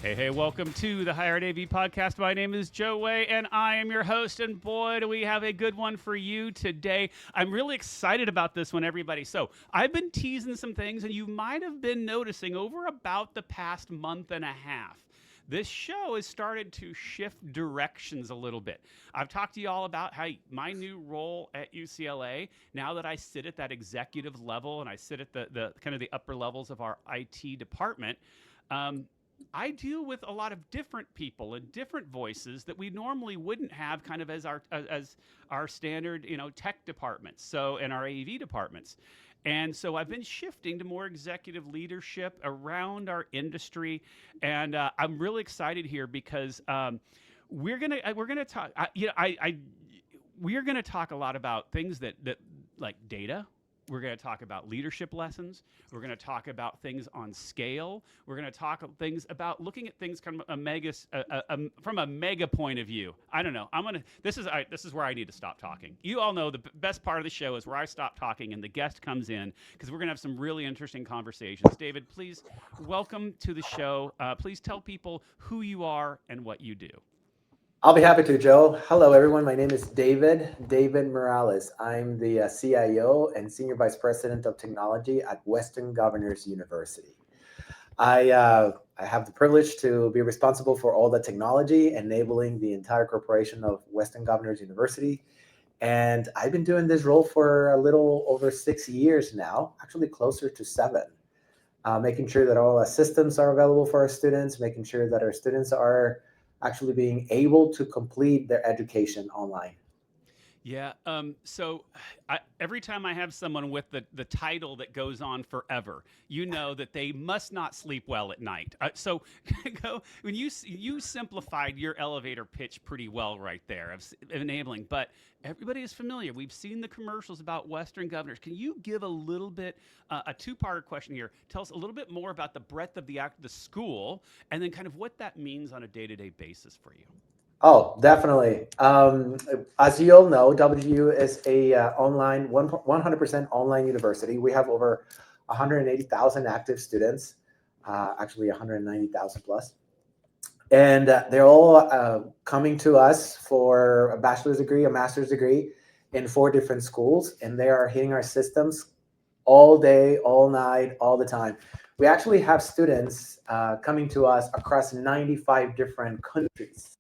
Hey, welcome to the Hired AV podcast. My name is Joe Way, and I am your host. And boy, do we have a good one for you today. I'm really excited about this one, everybody. So, I've been teasing some things, and you might have been noticing over about the past month and a half. This show has started to shift directions a little bit. I've talked to you all about how my new role at UCLA, now that I sit at that executive level and I sit at the kind of the upper levels of our IT department, I deal with a lot of different people and different voices that we normally wouldn't have kind of as our standard, tech departments. So, and our AV departments. And so I've been shifting to more executive leadership around our industry, and I'm really excited here because we're gonna talk. We are gonna talk a lot about things that like data. We're going to talk about leadership lessons. We're going to talk about things on scale. We're going to talk things about looking at things kind of from a mega point of view. I don't know. This is where I need to stop talking. You all know the best part of the show is where I stop talking and the guest comes in, because we're going to have some really interesting conversations. David, please welcome to the show. Please tell people who you are and what you do. I'll be happy to, Joe. Hello, everyone. My name is David Morales. I'm the CIO and Senior Vice President of Technology at Western Governors University. I have the privilege to be responsible for all the technology enabling the entire corporation of Western Governors University. And I've been doing this role for a little over 6 years now, actually closer to 7. Making sure that all our systems are available for our students, making sure that our students are actually being able to complete their education online. Yeah. So every time I have someone with the title that goes on forever, you know that they must not sleep well at night. So when you simplified your elevator pitch pretty well right there of enabling, but everybody is familiar. We've seen the commercials about Western Governors. Can you give a little bit, a two-parter question here? Tell us a little bit more about the breadth of the school, and then kind of what that means on a day-to-day basis for you. Oh, definitely. As you all know, WU is a online 100% online university. We have over 180,000 active students, actually 190,000 plus. And they're all coming to us for a bachelor's degree, a master's degree in 4 different schools. And they are hitting our systems all day, all night, all the time. We actually have students coming to us across 95 different countries.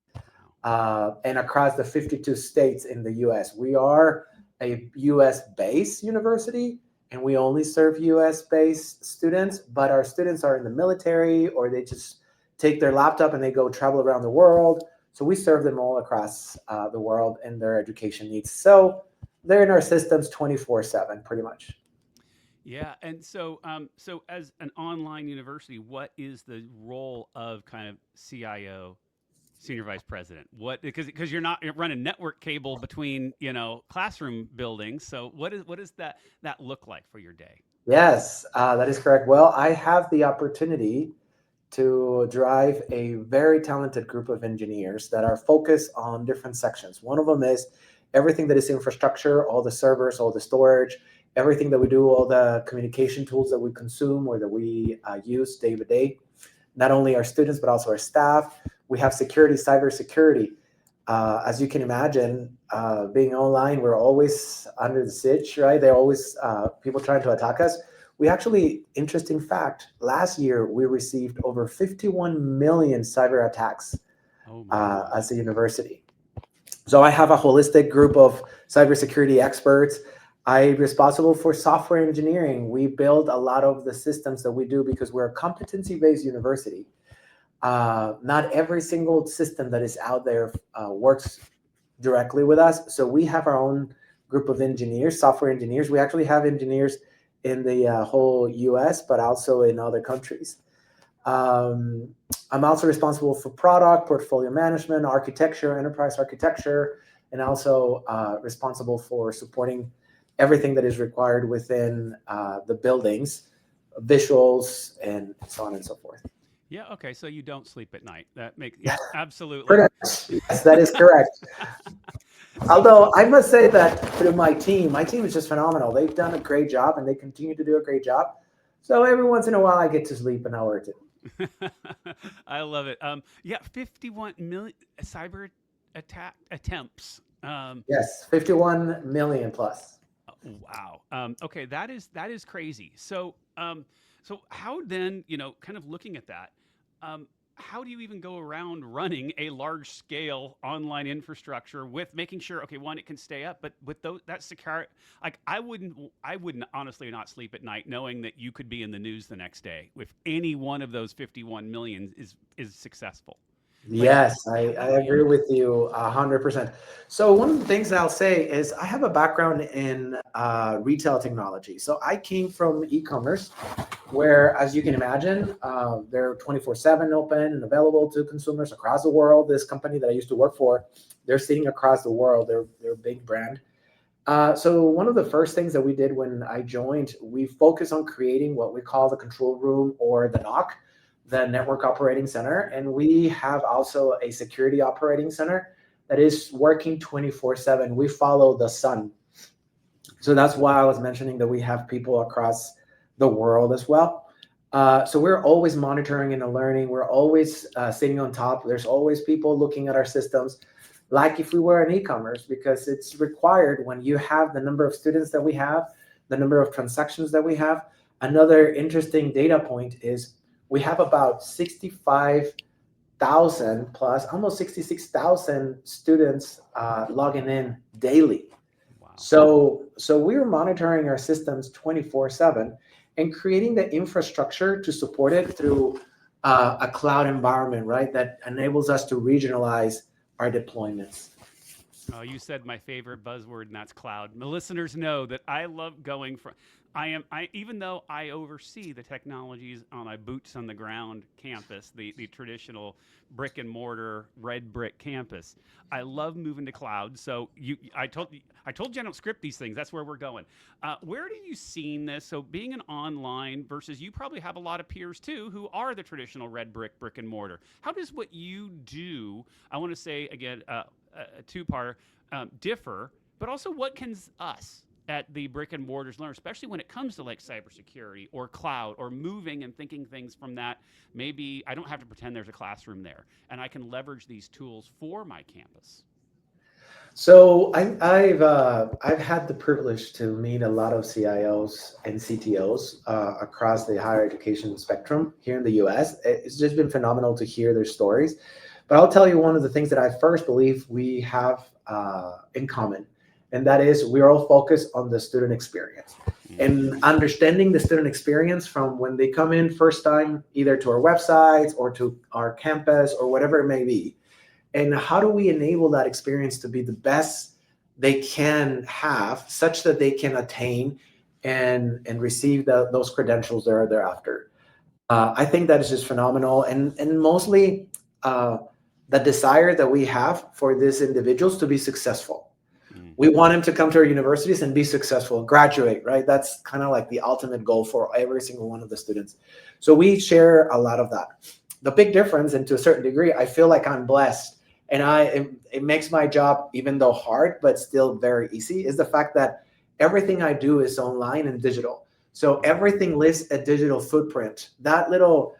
And across the 52 states in the U.S. We are a U.S.-based university, and we only serve U.S.-based students, but our students are in the military, or they just take their laptop and they go travel around the world. So we serve them all across the world and their education needs. So they're in our systems 24/7, pretty much. Yeah, and so as an online university, what is the role of kind of CIO, Senior Vice President? What, because you're running network cable between classroom buildings. So what does that look like for your day? Yes, that is correct. Well, I have the opportunity to drive a very talented group of engineers that are focused on different sections. One of them is everything that is infrastructure, all the servers, all the storage, everything that we do, all the communication tools that we consume or that we use day to day. Not only our students, but also our staff. We have security, cybersecurity. As you can imagine, being online, we're always under the siege, right? There are always people trying to attack us. We actually, interesting fact, last year we received over 51 million cyber attacks as a university. So I have a holistic group of cybersecurity experts. I'm responsible for software engineering. We build a lot of the systems that we do because we're a competency-based university. Not every single system that is out there works directly with us. So we have our own group of engineers, software engineers. We actually have engineers in the whole US, but also in other countries. I'm also responsible for product, portfolio management, architecture, enterprise architecture, and also responsible for supporting everything that is required within the buildings, visuals, and so on and so forth. Yeah. Okay. So you don't sleep at night. That makes, yeah, absolutely. Pretty much. Yes, that is correct. Although I must say that through my team is just phenomenal. They've done a great job and they continue to do a great job. So every once in a while I get to sleep an hour or two. I love it. Yeah, 51 million cyber attack attempts. Yes, 51 million plus. Wow. Okay, that is crazy. So how then, kind of looking at that, um, how do you even go around running a large scale online infrastructure with making sure, okay, one, it can stay up, but with those that secure, like I wouldn't honestly not sleep at night knowing that you could be in the news the next day if any one of those 51 million is successful. Like, Yes, I how do you? agree with you 100%. So one of the things I'll say is I have a background in retail technology. So I came from e-commerce, where, as you can imagine, they're 24/7 open and available to consumers across the world. This company that I used to work for, they're sitting across the world. They're a big brand. So one of the first things that we did when I joined, we focused on creating what we call the control room, or the NOC, the network operating center. And we have also a security operating center that is working 24/7. We follow the sun. So that's why I was mentioning that we have people across the world as well. So we're always monitoring and learning. We're always sitting on top. There's always people looking at our systems, like if we were an e-commerce, because it's required when you have the number of students that we have, the number of transactions that we have. Another interesting data point is we have about 65,000 plus, almost 66,000 students logging in daily. Wow. So we're monitoring our systems 24/7 and creating the infrastructure to support it through a cloud environment, right? That enables us to regionalize our deployments. Oh, you said my favorite buzzword, and that's cloud. The listeners know that I love going from. I even though I oversee the technologies on a boots on the ground campus, the traditional brick and mortar red brick campus. I love moving to cloud. So I told you I don't script these things. That's where we're going. Where do you seen this? So being an online versus you probably have a lot of peers too who are the traditional red brick and mortar. How does what you do? I want to say again. A two-part differ, but also what can us at the brick and mortars learn, especially when it comes to like cybersecurity or cloud or moving and thinking things from that. Maybe I don't have to pretend there's a classroom there, and I can leverage these tools for my campus. So I've had the privilege to meet a lot of CIOs and CTOs across the higher education spectrum here in the U.S. It's just been phenomenal to hear their stories. But I'll tell you one of the things that I first believe we have in common, and that is we are all focused on the student experience Mm-hmm. and understanding the student experience from when they come in first time, either to our websites or to our campus or whatever it may be. And how do we enable that experience to be the best they can have, such that they can attain and receive those credentials thereafter. I think that is just phenomenal, and mostly uh, the desire that we have for these individuals to be successful. We Mm-hmm. want them to come to our universities and be successful and graduate, right? That's kind of like the ultimate goal for every single one of the students. So we share a lot of that. The big difference, and to a certain degree, I feel like I'm blessed, and it makes my job, even though hard, but still very easy, is the fact that everything I do is online and digital. So everything lives a digital footprint. That little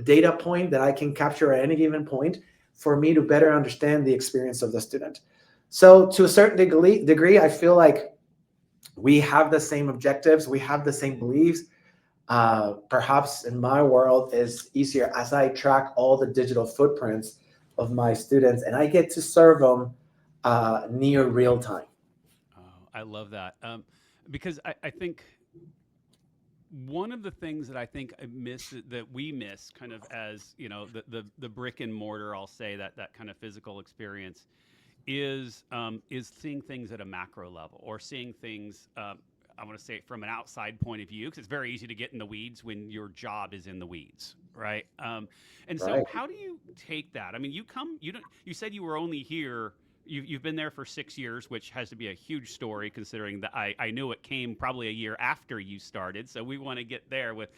data point that I can capture at any given point for me to better understand the experience of the student. So to a certain degree, I feel like we have the same objectives, we have the same beliefs. Perhaps in my world is easier as I track all the digital footprints of my students, and I get to serve them near real time. Oh, I love that. Because I think one of the things that I think I miss that we miss kind of as the brick and mortar, I'll say that kind of physical experience is seeing things at a macro level or seeing things. I want to say from an outside point of view because it's very easy to get in the weeds when your job is in the weeds, right? And so, Right. how do you take that? I mean, you don't. You said you were only here. You've been there for 6 years, which has to be a huge story considering that I knew it came probably a year after you started. So we want to get there with,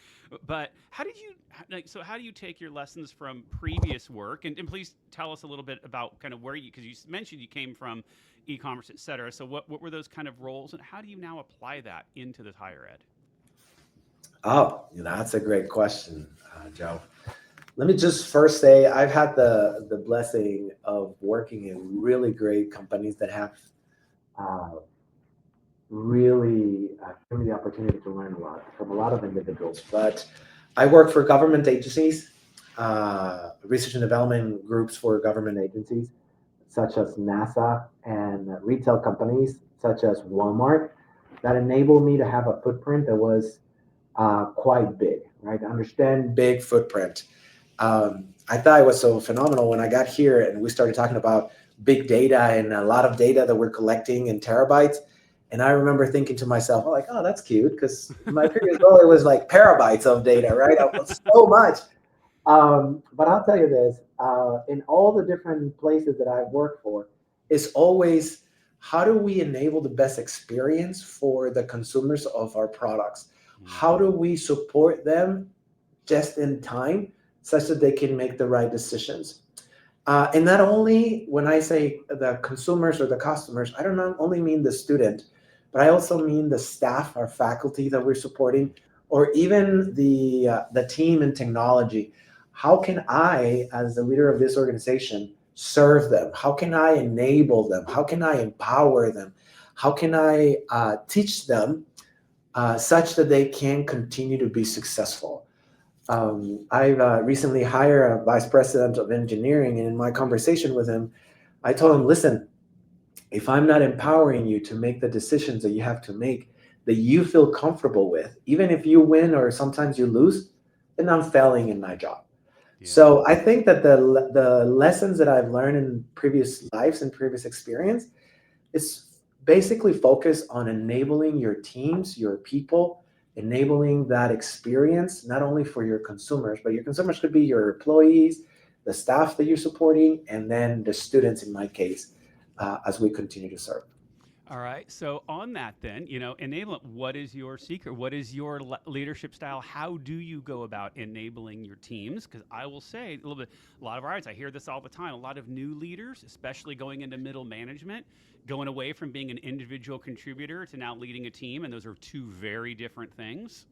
but how did you, like, so how do you take your lessons from previous work? And please tell us a little bit about kind of where you, because you mentioned you came from e-commerce, et cetera. So what were those kind of roles and how do you now apply that into the higher ed? Oh, that's a great question, Joe. Let me just first say I've had the blessing of working in really great companies that have uh, really given me the opportunity to learn a lot from a lot of individuals. But I work for government agencies, research and development groups for government agencies, such as NASA, and retail companies such as Walmart, that enabled me to have a footprint that was quite big, right? Understand big footprint. I thought it was so phenomenal when I got here and we started talking about big data and a lot of data that we're collecting in terabytes. And I remember thinking to myself, oh, like, oh, that's cute, because my previous role it was like terabytes of data, right? So much. But I'll tell you this: in all the different places that I've worked for, it's always how do we enable the best experience for the consumers of our products? How do we support them just in time such that they can make the right decisions? And not only when I say the consumers or the customers, I don't only mean the student, but I also mean the staff, our faculty that we're supporting, or even the team in technology. How can I, as the leader of this organization, serve them? How can I enable them? How can I empower them? How can I teach them such that they can continue to be successful? I've recently hired a vice president of engineering, and in my conversation with him, I told him, listen, if I'm not empowering you to make the decisions that you have to make, that you feel comfortable with, even if you win or sometimes you lose, then I'm failing in my job. Yeah. So I think that the lessons that I've learned in previous lives and previous experience is basically focused on enabling your teams, your people, enabling that experience, not only for your consumers, but your consumers could be your employees, the staff that you're supporting, and then the students in my case, as we continue to serve. All right. So on that, then, enablement. What is your secret? What is your leadership style? How do you go about enabling your teams? Because I will say a lot of our audience, I hear this all the time. A lot of new leaders, especially going into middle management, going away from being an individual contributor to now leading a team, and those are two very different things.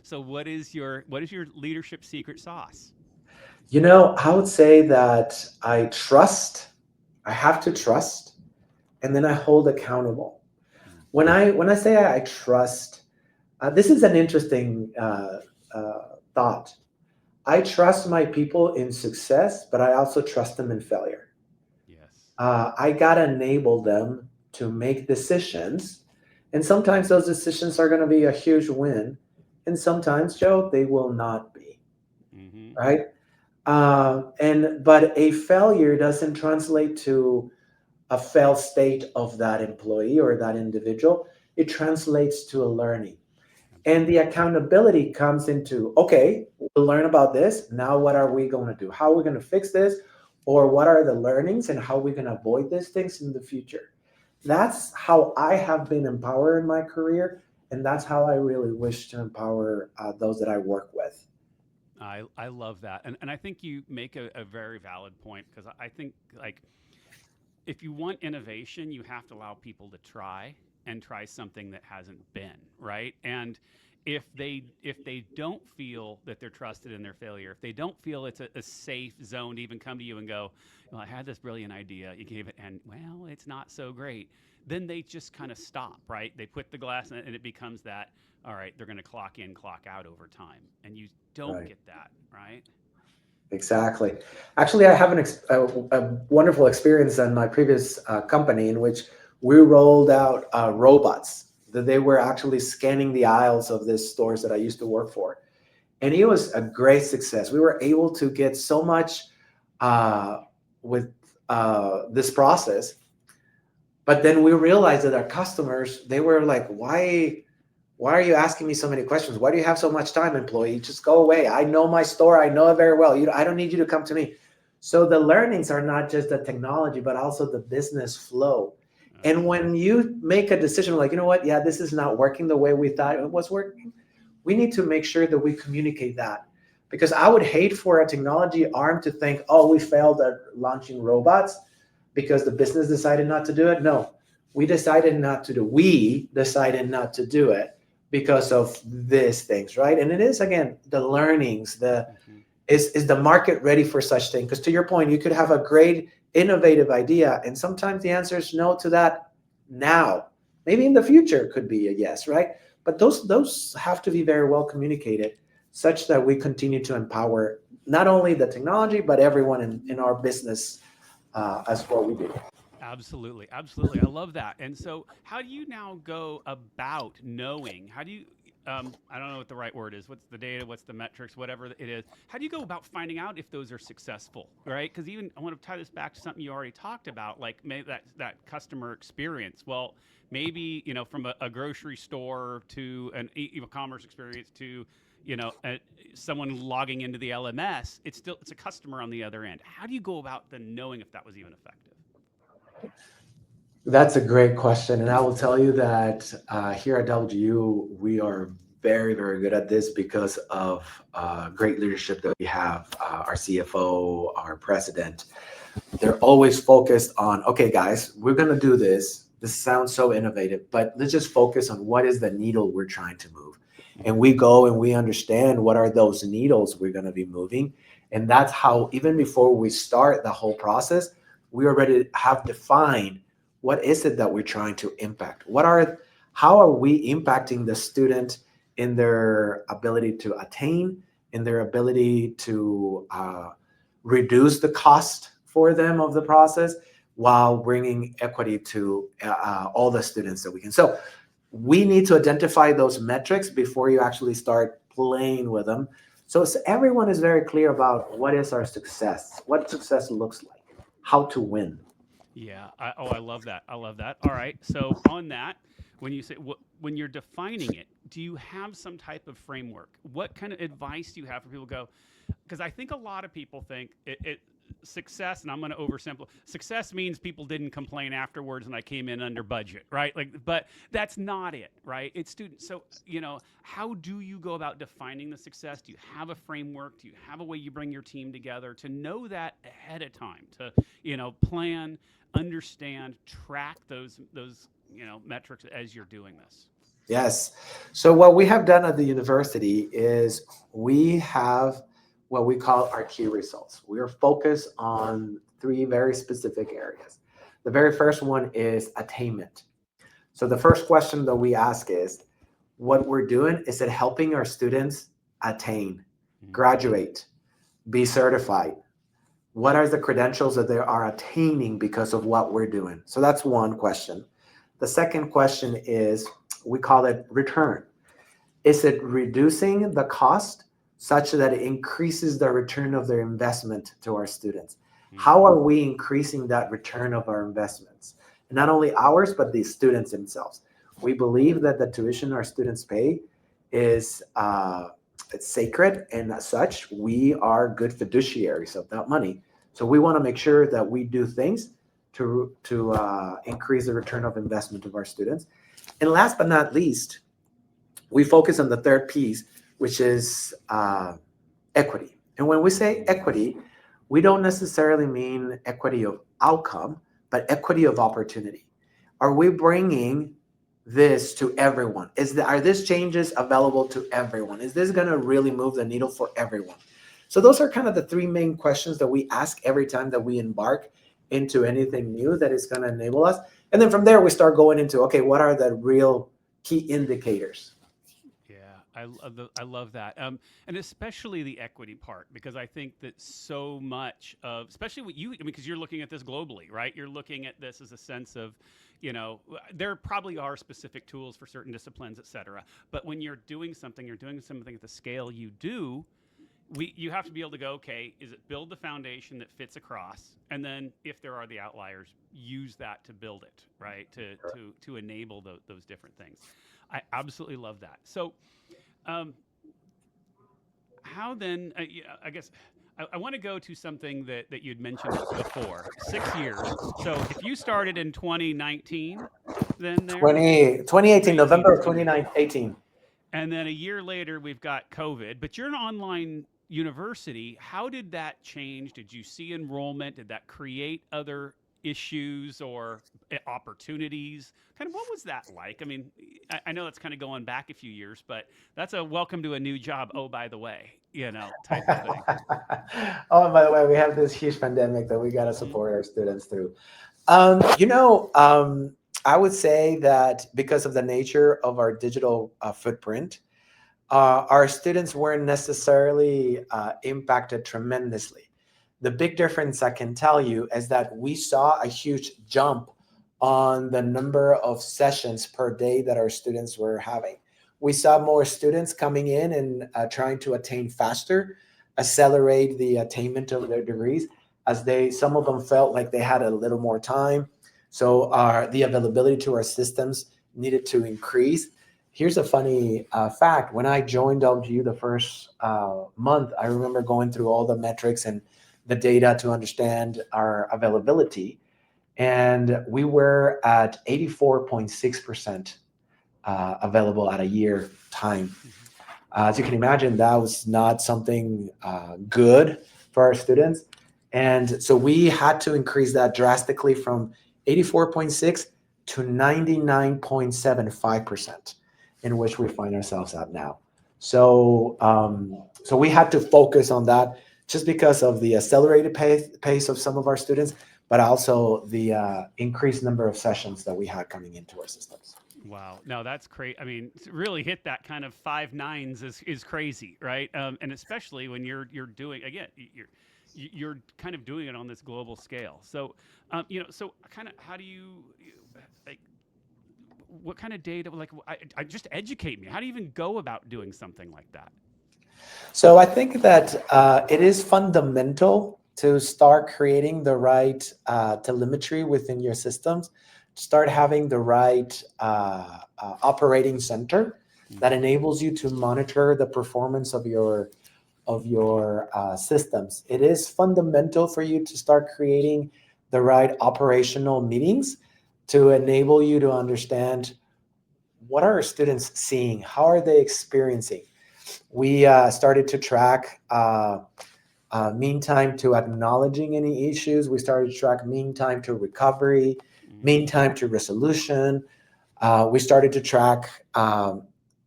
So what is your leadership secret sauce? I would say that I have to trust, and then I hold accountable. When I say I trust, this is an interesting thought. I trust my people in success, but I also trust them in failure. Yes. I gotta enable them to make decisions, and sometimes those decisions are going to be a huge win, and sometimes, Joe, they will not be. Mm-hmm. Right? But a failure doesn't translate to a failed state of that employee or that individual. It translates to a learning. And the Absolutely. accountability comes into, okay, we'll learn about this. Now, what are we going to do? How are we going to fix this? Or what are the learnings and how are we going to avoid these things in the future? That's how I have been empowered in my career. And that's how I really wish to empower those that I work with. I love that. And I think you make a very valid point because I think like if you want innovation, you have to allow people to try and try something that hasn't been, right? And if they don't feel that they're trusted in their failure, if they don't feel it's a safe zone to even come to you and go, well, I had this brilliant idea, you gave it, and well, it's not so great, then they just kind of stop, right? They put the glass in it and it becomes that, all right, they're going to clock in, clock out over time. And you don't Right. get that, right? Exactly. Actually, I have a wonderful experience in my previous company in which we rolled out robots that they were actually scanning the aisles of these stores that I used to work for. And it was a great success. We were able to get so much uh, with this process, but then we realized that our customers, they were like, why are you asking me so many questions? Why do you have so much time, employee? Just go away. I know my store. I know it very well. I don't need you to come to me. So the learnings are not just the technology, but also the business flow. And Absolutely. when you make a decision like, you know what? Yeah, this is not working the way we thought it was working. We need to make sure that we communicate that. Because I would hate for a technology arm to think, oh, we failed at launching robots because the business decided not to do it. No, we decided not to do it because of these things, right? And it is, again, the learnings, the Mhm. is the market ready for such thing? Because to your point, you could have a great innovative idea, and sometimes the answer is no to that now. Maybe in the future could be a yes, right? But those have to be very well communicated, such that we continue to empower not only the technology but everyone in our business as what we do. Absolutely, absolutely. I love that. And so, how do you now go about knowing? How do you? I don't know what the right word is. What's the data? What's the metrics? Whatever it is. How do you go about finding out if those are successful? Right? Because even I want to tie this back to something you already talked about, like maybe that customer experience. Well, maybe from a grocery store to an e-commerce experience to someone logging into the LMS. It's a customer on the other end. How do you go about then knowing if that was even effective? That's a great question. And I will tell you that here at WGU, we are very, very good at this because of great leadership that we have. Our CFO, our president, they're always focused on, okay, guys, we're going to do this. This sounds so innovative, but let's just focus on what is the needle we're trying to move. And we go and we understand what are those needles we're going to be moving. And that's how, even before we start the whole process, we already have defined what is it that we're trying to impact. How are we impacting the student in their ability to attain, in their ability to reduce the cost for them of the process, while bringing equity to all the students that we can. So we need to identify those metrics before you actually start playing with them. So everyone is very clear about what is our success, what success looks like, how to win. Yeah. I love that. I love that. All right. So on that, when you say when you're defining it, do you have some type of framework? What kind of advice do you have for people? Go, because I think a lot of people think it success, and I'm going to oversimplify. Success means people didn't complain afterwards, and I came in under budget, right? Like, but that's not it, right? It's students. So how do you go about defining the success? Do you have a framework? Do you have a way you bring your team together to know that ahead of time? To plan, understand, track those metrics as you're doing this. Yes. So what we have done at the university is we have what we call our key results. We are focused on three very specific areas. The very first one is attainment. So the first question that we ask is, what we're doing, is it helping our students attain, graduate, be certified? What are the credentials that they are attaining because of what we're doing? So that's one question. The second question is, we call it return. Is it reducing the cost such that it increases the return of their investment to our students? How are we increasing that return of our investments? And not only ours, but the students themselves. We believe that the tuition our students pay is it's sacred, and as such, we are good fiduciaries of that money. So we want to make sure that we do things to increase the return of investment of our students. And last but not least, we focus on the third piece, which is equity. And when we say equity, we don't necessarily mean equity of outcome, but equity of opportunity. Are we bringing this to everyone? Are these changes available to everyone? Is this going to really move the needle for everyone? So those are kind of the three main questions that we ask every time that we embark into anything new that is going to enable us. And then from there, we start going into, okay, what are the real key indicators? Yeah, I love that, and especially the equity part, because I think that so much of, especially what because you're looking at this globally, right? You're looking at this as a sense of, there probably are specific tools for certain disciplines, et cetera. But when you're doing something at the scale you do, you have to be able to go, okay, is it build the foundation that fits across, and then if there are the outliers, use that to build it, right? To enable those different things. I absolutely love that. So, how then? I guess I want to go to something that you'd mentioned before. 6 years. So, if you started in 2019, then there 2018, 2018, November of 2018. and then a year later we've got COVID. But you're an online university. How did that change? Did you see enrollment? Did that create other issues or opportunities? Kind of what was that like? I mean, I know that's kind of going back a few years, but that's a welcome to a new job. Oh, by the way, type of thing. Oh, and by the way, we have this huge pandemic that we got to Hmm. support our students through. I would say that because of the nature of our digital footprint, our students weren't necessarily impacted tremendously. The big difference I can tell you is that we saw a huge jump on the number of sessions per day that our students were having. We saw more students coming in and trying to attain faster, accelerate the attainment of their degrees, as some of them felt like they had a little more time. So the availability to our systems needed to increase. Here's a funny fact. When I joined LGU the first month, I remember going through all the metrics and the data to understand our availability. And we were at 84.6% available at a year time. Hmm. As you can imagine, that was not something good for our students. And so we had to increase that drastically from 84.6 to 99.75%, in which we find ourselves at now. So we had to focus on that just because of the accelerated pace of some of our students, but also the increased number of sessions that we had coming into our systems. Wow, no, that's great. I mean, to really hit that kind of 5 nines is crazy, right? And especially when you're doing again, you're kind of doing it on this global scale. So, so kind of how do like what kind of data? Like, I just educate me. How do you even go about doing something like that? So I think that it is fundamental to start creating the right telemetry within your systems, start having the right operating center that Hmm. enables you to monitor the performance of your systems. It is fundamental for you to start creating the right operational meetings to enable you to understand what are our students seeing, how are they experiencing. We started to track mean time to acknowledging any issues. We started to track mean time to recovery, mean Hmm. time to resolution. We started to track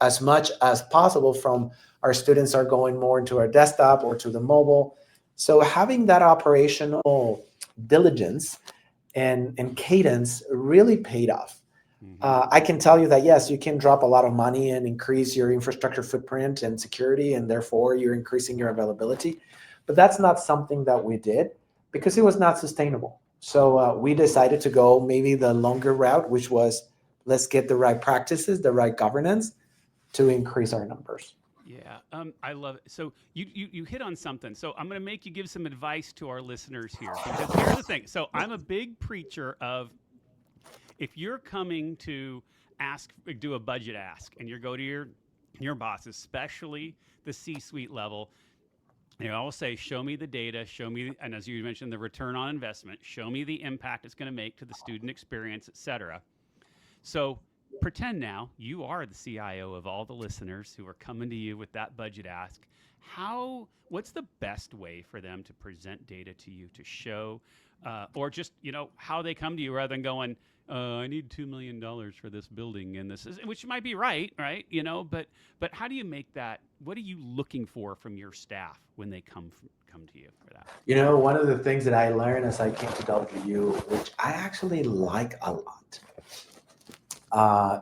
as much as possible from our students are going more into our desktop or to the mobile. So having that operational diligence and cadence really paid off. Hmm. I can tell you that yes, you can drop a lot of money and increase your infrastructure footprint and security, and therefore you're increasing your availability. But that's not something that we did because it was not sustainable. So we decided to go maybe the longer route, which was let's get the right practices, the right governance to increase our numbers. Yeah, I love it. So you hit on something. So I'm going to make you give some advice to our listeners here because here's the thing. So I'm a big preacher of if you're coming to do a budget ask, and you go to your boss, especially the C-suite level, I will say, show me the data, show me, and as you mentioned, the return on investment, show me the impact it's going to make to the student experience, et cetera. So pretend now you are the CIO of all the listeners who are coming to you with that budget ask. What's the best way for them to present data to you to show, or just how they come to you rather than going, I need $2 million for this building and this is, which might be right, right? But how do you make that? What are you looking for from your staff when they come to you for that? One of the things that I learned as I came to WU, which I actually like a lot,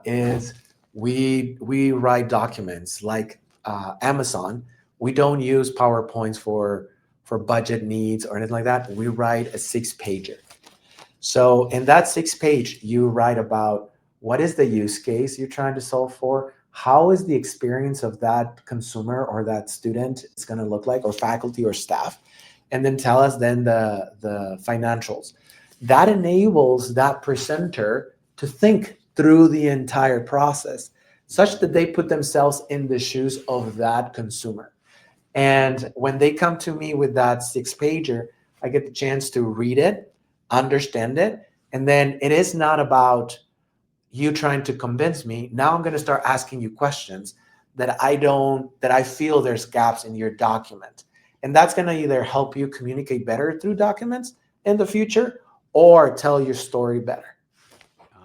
is we write documents like Amazon. We don't use PowerPoints for budget needs or anything like that. We write a 6 pager. So in that 6 page, you write about what is the use case you're trying to solve for, how is the experience of that consumer or that student is going to look like, or faculty or staff, and then tell us then the financials. That enables that presenter to think through the entire process such that they put themselves in the shoes of that consumer. And when they come to me with that 6 pager, I get the chance to read it, understand it, and then it is not about you trying to convince me. Now I'm going to start asking you questions that I feel there's gaps in your document. And that's going to either help you communicate better through documents in the future, or tell your story better.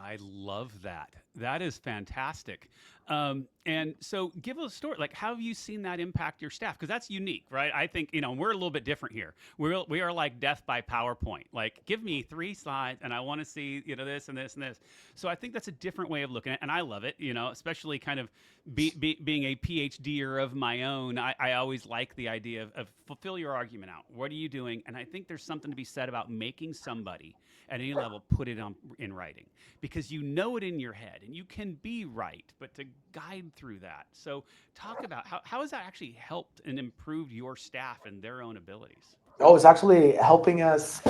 I love that. That is fantastic. And so give us a story. Like, how have you seen that impact your staff? Because that's unique, right? I think, we're a little bit different here. We are like death by PowerPoint. Like, give me 3 slides and I want to see, this and this and this. So I think that's a different way of looking at it. And I love it, especially kind of being a PhDer of my own. I always like the idea of fulfill your argument out. What are you doing? And I think there's something to be said about making somebody at any level put it in writing, because you know it in your head and you can be right, but to guide through that. So talk about how has that actually helped and improved your staff and their own abilities? Oh, it's actually helping us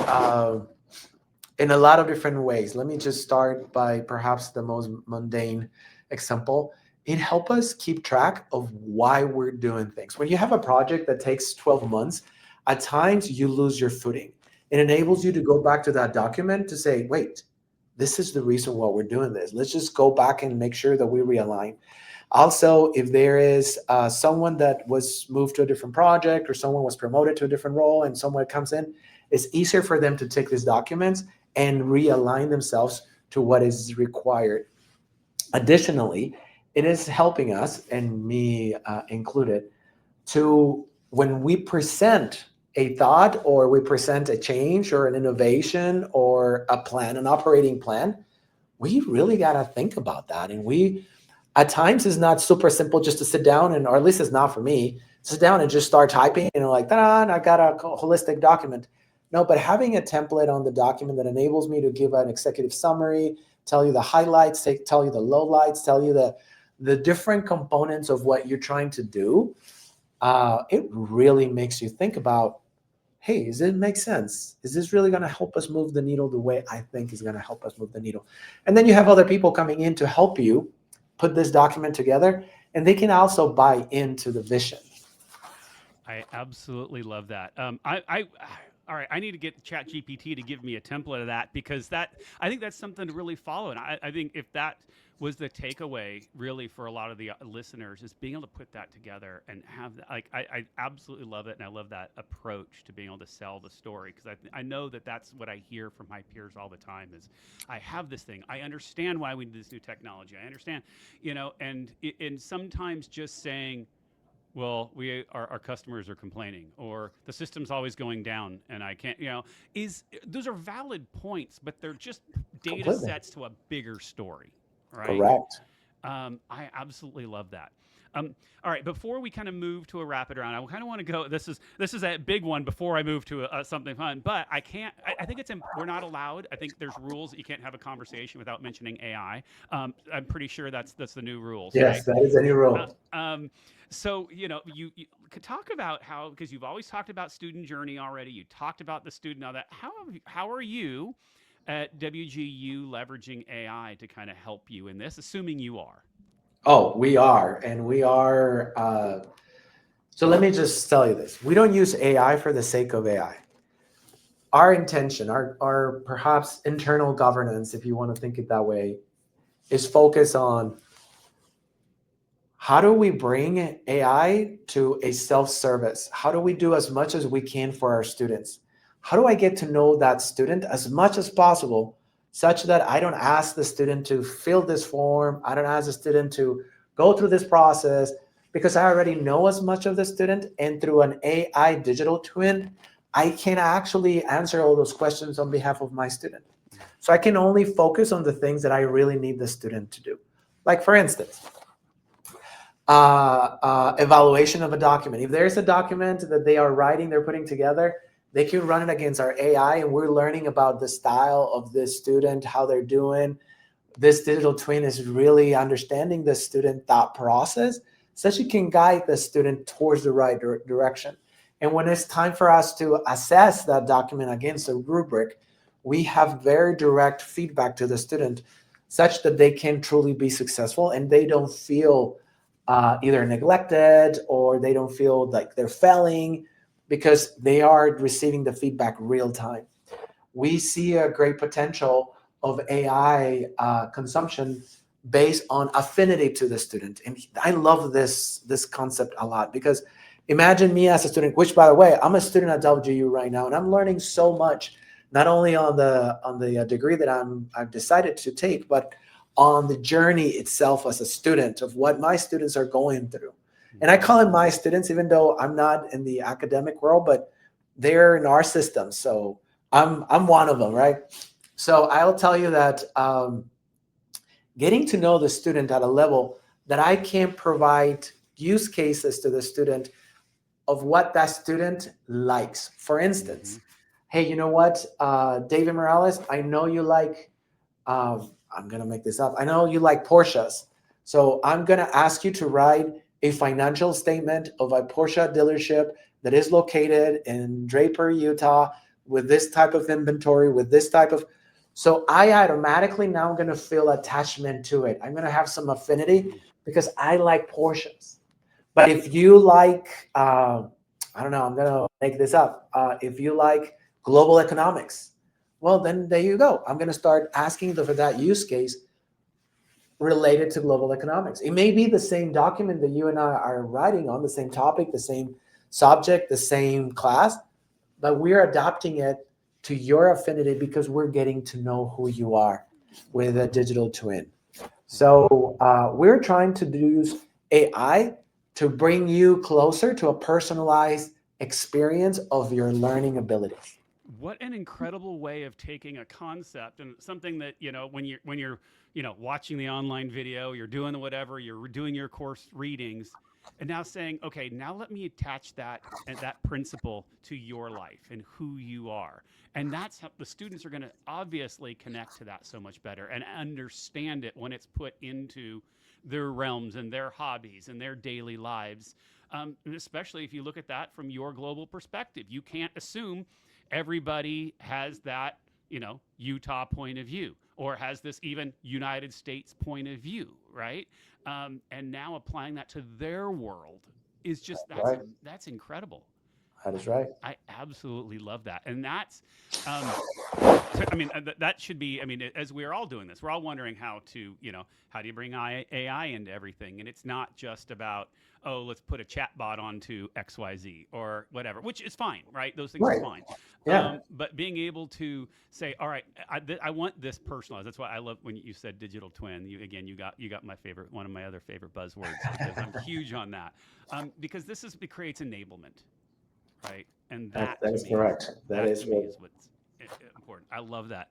in a lot of different ways. Let me just start by perhaps the most mundane example. It helps us keep track of why we're doing things. When you have a project that takes 12 months, at times you lose your footing. It enables you to go back to that document to say, wait, this is the reason why we're doing this. Let's just go back and make sure that we realign. Also, if there is someone that was moved to a different project or someone was promoted to a different role and someone comes in, it's easier for them to take these documents and realign themselves to what is required. Additionally, it is helping us, and me included, to when we present a thought or we present a change or an innovation or a plan, an operating plan, we really got to think about that. And we, at times, it's not super simple just to sit down and, or at least it's not for me, sit down and just start typing and like, ta-da, I got a holistic document. No, but having a template on the document that enables me to give an executive summary, tell you the highlights, tell you the lowlights, tell you the different components of what you're trying to do, it really makes you think about, hey, does it make sense? Is this really going to help us move the needle the way I think is going to help us move the needle? And then you have other people coming in to help you put this document together, and they can also buy into the vision. I absolutely love that. All right, I need to get ChatGPT to give me a template of that, because I think that's something to really follow. And I think if that was the takeaway really for a lot of the listeners, is being able to put that together and have that. Like, I absolutely love it. And I love that approach to being able to sell the story, because I know that's what I hear from my peers all the time is, I have this thing. I understand why we need this new technology. I understand, and sometimes just saying, well, our customers are complaining, or the system's always going down and I can't, those are valid points, but they're just data Completely. sets to a bigger story, right? Correct. I absolutely love that. All right, before we kind of move to a rapid round, I kind of want to go. This is a big one before I move to something fun. But I can't. I think we're not allowed. I think there's rules that you can't have a conversation without mentioning AI. I'm pretty sure that's the new rules. Yes, Right? that is a new rule. So you could talk about how, because you've always talked about student journey already. You talked about the student. Now that how are you at WGU leveraging AI to kind of help you in this? Assuming you are. Oh, we are. And we are. So let me just tell you this. We don't use AI for the sake of AI. Our intention, our perhaps internal governance, if you want to think it that way, is focused on how do we bring AI to a self-service? How do we do as much as we can for our students? How do I get to know that student as much as possible, such that I don't ask the student to fill this form, I don't ask the student to go through this process, because I already know as much of the student, and through an AI digital twin, I can actually answer all those questions on behalf of my student. So I can only focus on the things that I really need the student to do. Like, for instance, evaluation of a document. If there's a document that they are writing, they're putting together, they can run it against our AI, and we're learning about the style of this student, how they're doing. This digital twin is really understanding the student thought process, so that you can guide the student towards the right direction. And when it's time for us to assess that document against a rubric, we have very direct feedback to the student, such that they can truly be successful and they don't feel either neglected, or they don't feel like they're failing, because they are receiving the feedback real time. We see a great potential of AI consumption based on affinity to the student. And I love this concept a lot, because imagine me as a student, which, by the way, I'm a student at WGU right now, and I'm learning so much not only on the degree that I've decided to take, but on the journey itself as a student of what my students are going through. And I call them my students, even though I'm not in the academic world, but they're in our system. So I'm one of them, right? So I'll tell you that getting to know the student at a level that I can provide use cases to the student of what that student likes. For instance, hey, you know what, David Morales, I know you like, I'm going to make this up. I know you like Porsches. So I'm going to ask you to write a financial statement of a Porsche dealership that is located in Draper, Utah, with this type of inventory, with this type of. So I automatically now I'm going to feel attachment to it. I'm going to have some affinity because I like Porsches. But if you like, I don't know, I'm going to make this up. If you like global economics, well, then there you go. I'm going to start asking for that use case related to global economics. It may be the same document that you and I are writing on, the same topic, the same subject, the same class, but we're adapting it to your affinity because we're getting to know who you are with a digital twin. So we're trying to use AI to bring you closer to a personalized experience of your learning abilities. What an incredible way of taking a concept and something that, when you're watching the online video, you're doing whatever, you're doing your course readings, and now saying, okay, now let me attach that and that principle to your life and who you are. And that's how the students are going to obviously connect to that so much better and understand it when it's put into their realms and their hobbies and their daily lives. And especially if you look at that from your global perspective, you can't assume everybody has that, Utah point of view or has this even United States point of view, right? And now applying that to their world is just Right. that's incredible. That is right. I absolutely love that, and that's so, I mean, that should be. I mean, as we're all doing this, we're all wondering how to, how do you bring AI into everything? And it's not just about, oh, let's put a chat bot onto XYZ or whatever, which is fine, right? Those things are Right. fine. Yeah. But being able to say, all right, I want this personalized. That's why I love when you said digital twin. You got my favorite, one of my other favorite buzzwords because I'm huge on that. Because it creates enablement, right? And That is correct. That that is to me what. is what's important. I love that.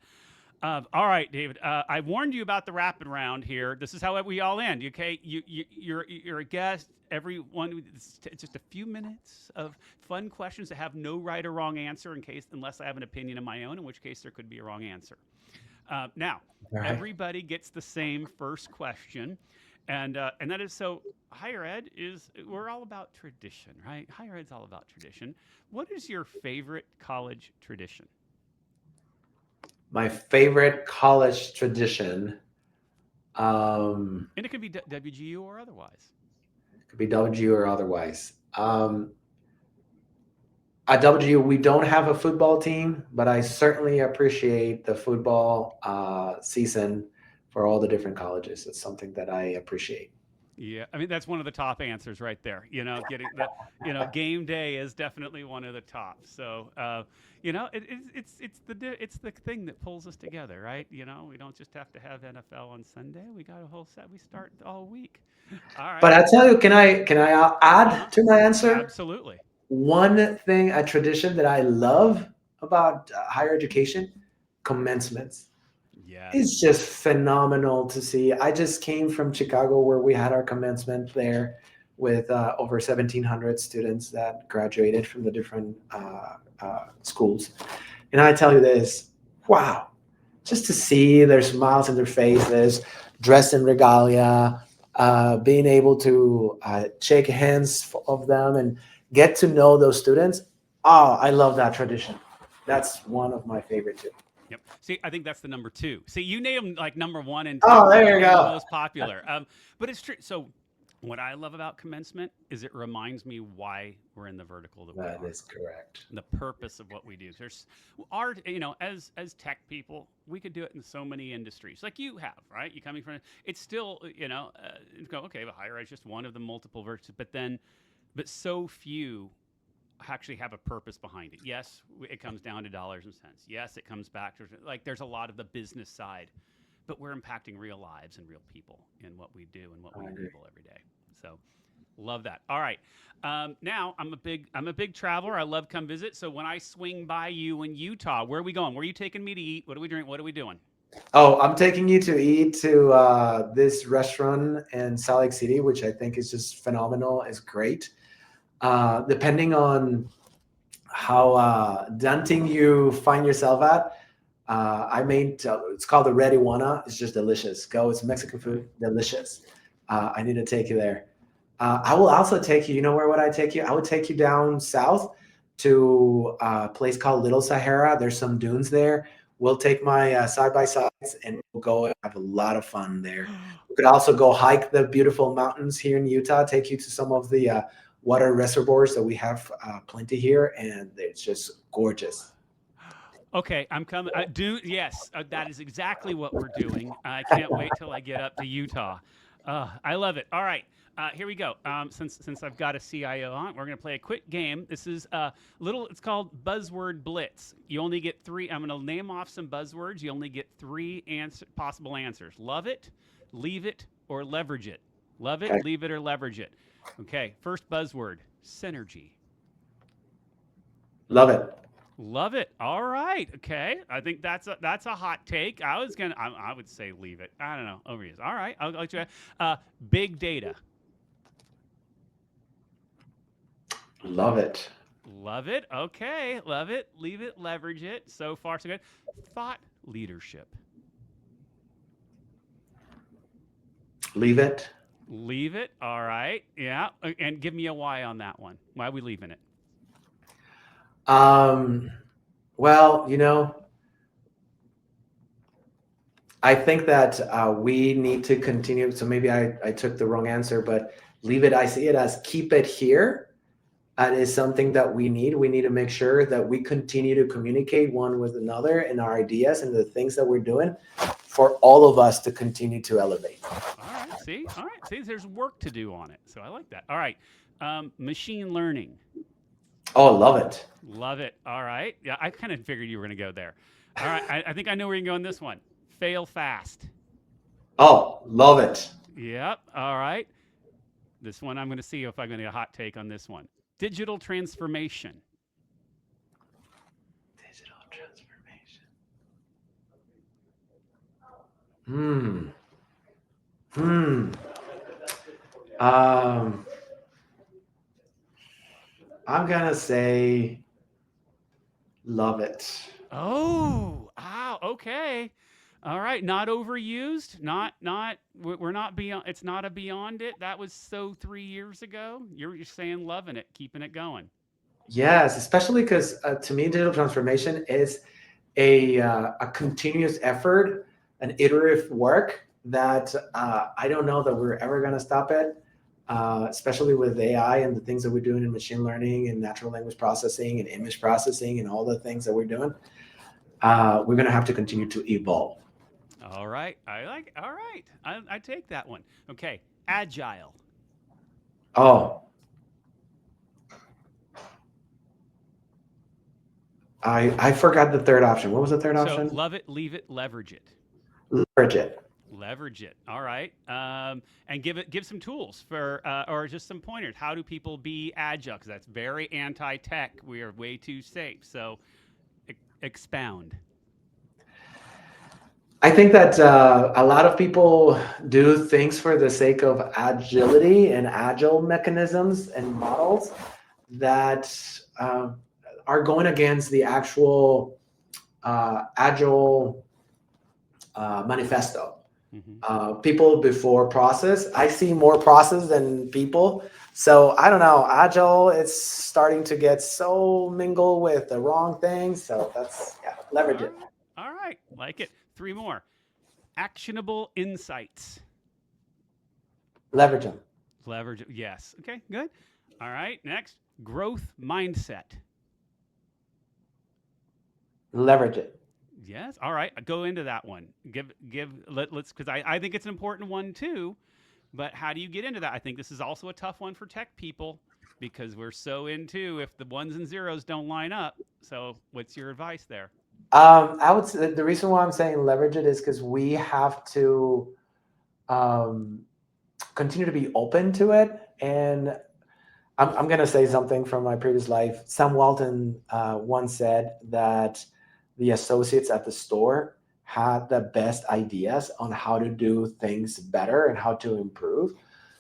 All right, David. I warned you about the rapid round here. This is how we all end. Okay, you're a guest. Everyone, it's just a few minutes of fun questions that have no right or wrong answer, unless I have an opinion of my own, in which case there could be a wrong answer. Now, All right. everybody gets the same first question, and that is so. Higher ed we're all about tradition, right? Higher ed's all about tradition. What is your favorite college tradition? My favorite college tradition And it could be WGU or otherwise. could be WGU or otherwise. At WGU, we don't have a football team, but I certainly appreciate the football season for all the different colleges. It's something that I appreciate. Yeah, I mean that's one of the top answers right there. Getting the game day is definitely one of the top. So it's the thing that pulls us together, right? We don't just have to have NFL on Sunday. We got a whole set. We start all week. All But right. I tell you, can I add to my answer? Absolutely. One thing, a tradition that I love about higher education, commencements. Yes. It's just phenomenal to see. I just came from Chicago where we had our commencement there with over 1,700 students that graduated from the different schools. And I tell you this, wow, just to see their smiles in their faces, dressed in regalia, being able to shake hands of them and get to know those students. Oh, I love that tradition. That's one of my favorite too. Yep. See, I think that's the number two. See, you named like number one and two, Oh, there you the go. most popular. But it's true. So, what I love about commencement is it reminds me why we're in the vertical that we That are, is correct. the purpose of what we do. There's art, as tech people, we could do it in so many industries, like you have, right? You coming from it's still, go okay, but higher ed is just one of the multiple verticals, but so few actually have a purpose behind it. Yes, it comes down to dollars and cents. Yes, it comes back to like there's a lot of the business side, but we're impacting real lives and real people in what we do and what we I agree. enable every day. So love that. All right. Now I'm a big traveler. I love come visit. So when I swing by you in Utah, where are we going? Where are you taking me to eat? What are we doing? What are we doing? Oh, I'm taking you to eat to this restaurant in Salt Lake City, which I think is just phenomenal. It's great. Depending on how daunting you find yourself at, I made it's called the Red Iguana. It's just delicious. Go, it's Mexican Okay. food, delicious. I need to take you there. I will also take you. You know where would I take you? I would take you down south to a place called Little Sahara. There's some dunes there. We'll take my side by sides and we'll go and have a lot of fun there. We could also go hike the beautiful mountains here in Utah. Take you to some of the water reservoirs that we have plenty here, and it's just gorgeous. Okay, I'm coming. Yes, that is exactly what we're doing. I can't wait till I get up to Utah. I love it. All right, here we go. Since I've got a CIO on, we're gonna play a quick game. This is little. It's called Buzzword Blitz. You only get three. I'm gonna name off some buzzwords. You only get three possible answers. Love it, leave it, or leverage it. Love it, Okay. leave it, or leverage it. Okay. First buzzword: synergy. Love it. Love it. All right. Okay. I think that's a hot take. I would say leave it. I don't know. Overused. All right. I'll let you. Big data. Love it. Love it. Okay. Love it. Leave it. Leverage it. So far so good. Thought leadership. Leave it. Leave it. All right. Yeah. And give me a why on that one. Why are we leaving it? Well, I think that we need to continue. So maybe I took the wrong answer, but leave it. I see it as keep it here. That is something that we need. We need to make sure that we continue to communicate one with another in our ideas and the things that we're doing for all of us to continue to elevate. All right. See. All right. See, there's work to do on it. So I like that. All right. Machine learning. Oh, love it. Love it. All right. Yeah, I kind of figured you were going to go there. All right. I think I know where you can go on this one. Fail fast. Oh, love it. Yep. All right. This one, I'm going to see if I'm going to get a hot take on this one. Digital transformation. Digital transformation. I'm gonna say love it. Oh, wow. Okay. All right. Not overused. We're not beyond. It's not a beyond it. That was so 3 years ago. You're saying loving it, keeping it going. Yes, especially because to me, digital transformation is a continuous effort, an iterative work that I don't know that we're ever going to stop it. Especially with AI and the things that we're doing in machine learning and natural language processing and image processing and all the things that we're doing, we're going to have to continue to evolve. All right. I like. All right. I take that one. Okay. Agile. Oh, I forgot the third option. What was the third So option? love it, leave it, leverage it. Leverage it. Leverage it. All right. And give some tools for or just some pointers. How do people be agile? Because that's very anti-tech. We are way too safe. So expound. I think that a lot of people do things for the sake of agility and agile mechanisms and models that are going against the actual agile manifesto. Mm-hmm. People before process. I see more process than people. So I don't know. Agile, it's starting to get so mingled with the wrong things. So that's, leverage it. All right. Like it. 3 more. Actionable insights. Leverage them. Leverage. Yes. Okay. Good. All right. Next. Growth mindset. Leverage it. Yes. All right. Go into that one. Let's because I think it's an important one too. But how do you get into that? I think this is also a tough one for tech people. because we're so into if the ones and zeros don't line up. So, what's your advice there? I would say the reason why I'm saying leverage it is because we have to um, continue to be open to it. And I'm going to say something from my previous life. Sam Walton once said that the associates at the store had the best ideas on how to do things better and how to improve.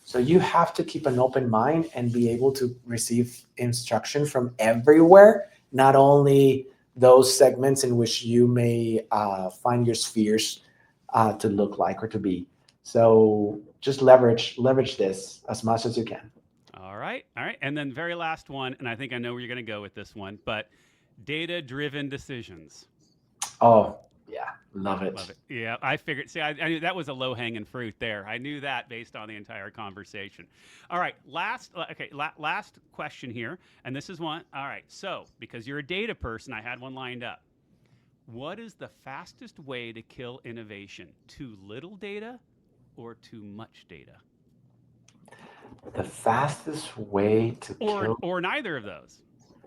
So you have to keep an open mind and be able to receive instruction from everywhere, not only those segments in which you may find your spheres to look like or to be. So just leverage this as much as you can. All right. All right. And then, very last one, and I think I know where you're going to go with this one, but data driven decisions. Oh, yeah, love it. Love it. Yeah, I figured. See, I knew that was a low hanging fruit there. I knew that based on the entire conversation. All right, last question here, and this is one. All right, so because you're a data person, I had one lined up. What is the fastest way to kill innovation? Too little data or too much data? The fastest way to Or kill. or neither of those.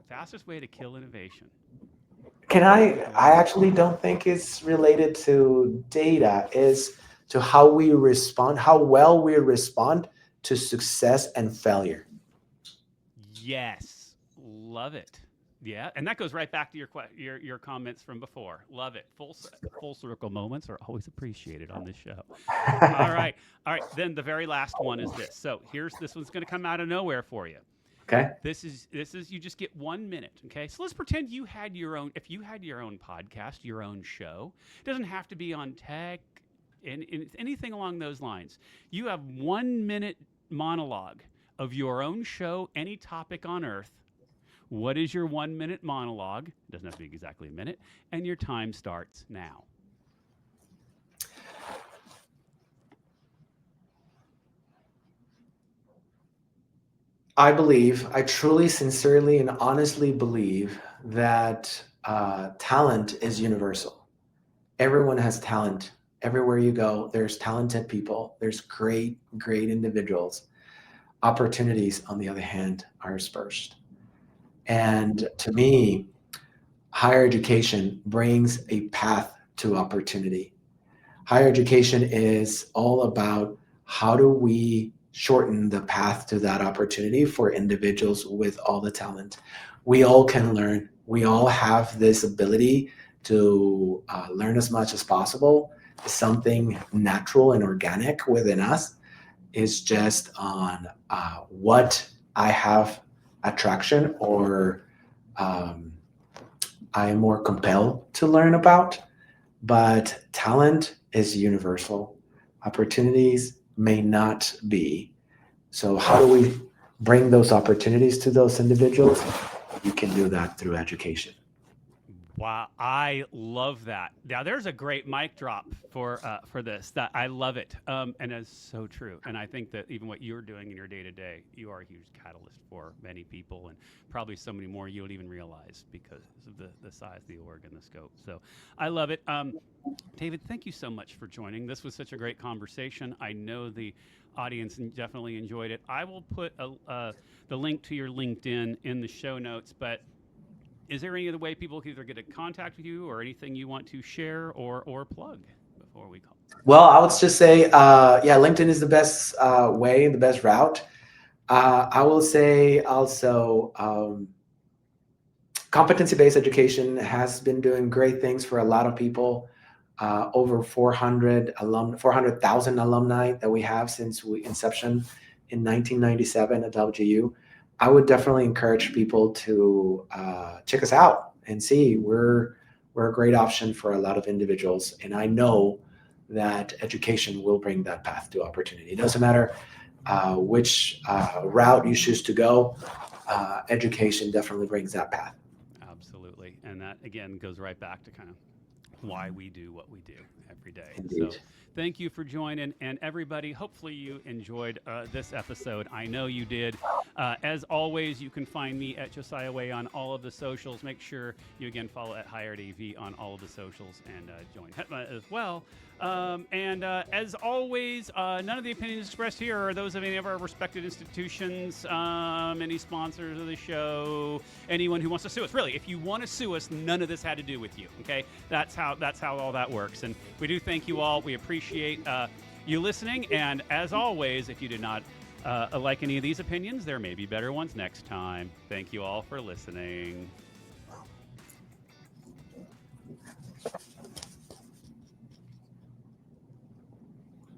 Fastest way to kill innovation. Can I actually don't think it's related to data, is to how we respond, how well we respond to success and failure. Yes, love it. Yeah, and that goes right back to your comments from before. Love it. Full circle moments are always appreciated on this show. All right, all right. Then the very last one is this. So here's this one's going to come out of nowhere for you. Okay. This is you just get 1 minute. Okay, so let's pretend you had your own. If you had your own podcast, your own show, it doesn't have to be on tech and anything along those lines. You have 1 minute monologue of your own show, any topic on earth. What is your 1 minute monologue? It doesn't have to be exactly a minute, and your time starts now. I truly, sincerely, and honestly believe that talent is universal. Everyone has talent. Everywhere you go, there's talented people. There's great individuals. Opportunities, on the other hand, are dispersed. And to me, higher education brings a path to opportunity. Higher education is all about how do we shorten the path to that opportunity for individuals with all the talent. We all can learn. We all have this ability to learn as much as possible. Something natural and organic within us is just on what I have attraction or um, I am more compelled to learn about. But talent is universal. Opportunities may not be. So, how do we bring those opportunities to those individuals? You can do that through education. Wow, I love that. Now, there's a great mic drop for this. That I love it, and it's so true. And I think that even what you're doing in your day to day, you are a huge catalyst for many people, and probably so many more you don't even realize because of the size of the org and the scope. So, I love it. David, thank you so much for joining. This was such a great conversation. I know the audience definitely enjoyed it. I will put the link to your LinkedIn in the show notes, but is there any other way people can either get in contact with you or anything you want to share or plug before we call? Well, I would just say, yeah, LinkedIn is the best way, the best route. I will say also, competency-based education has been doing great things for a lot of people. Over 400,000 alumni that we have since inception in 1997 at WGU. I would definitely encourage people to check us out and see. We're a great option for a lot of individuals, and I know that education will bring that path to opportunity. It doesn't matter which route you choose to go. Education definitely brings that path. Absolutely, and that again goes right back to kind of why we do what we do every day. Indeed. So thank you for joining. And everybody, hopefully you enjoyed this episode. I know you did. As always, you can find me at Josiah Way on all of the socials. Make sure you again follow at HiredAV on all of the socials and join HETMA as well. As always, none of the opinions expressed here are those of any of our respected institutions, any sponsors of the show, anyone who wants to sue us. Really, if you want to sue us, none of this had to do with you. Okay, that's how all that works. And we do thank you all. We appreciate you listening. And as always, if you did not like any of these opinions, there may be better ones next time. Thank you all for listening.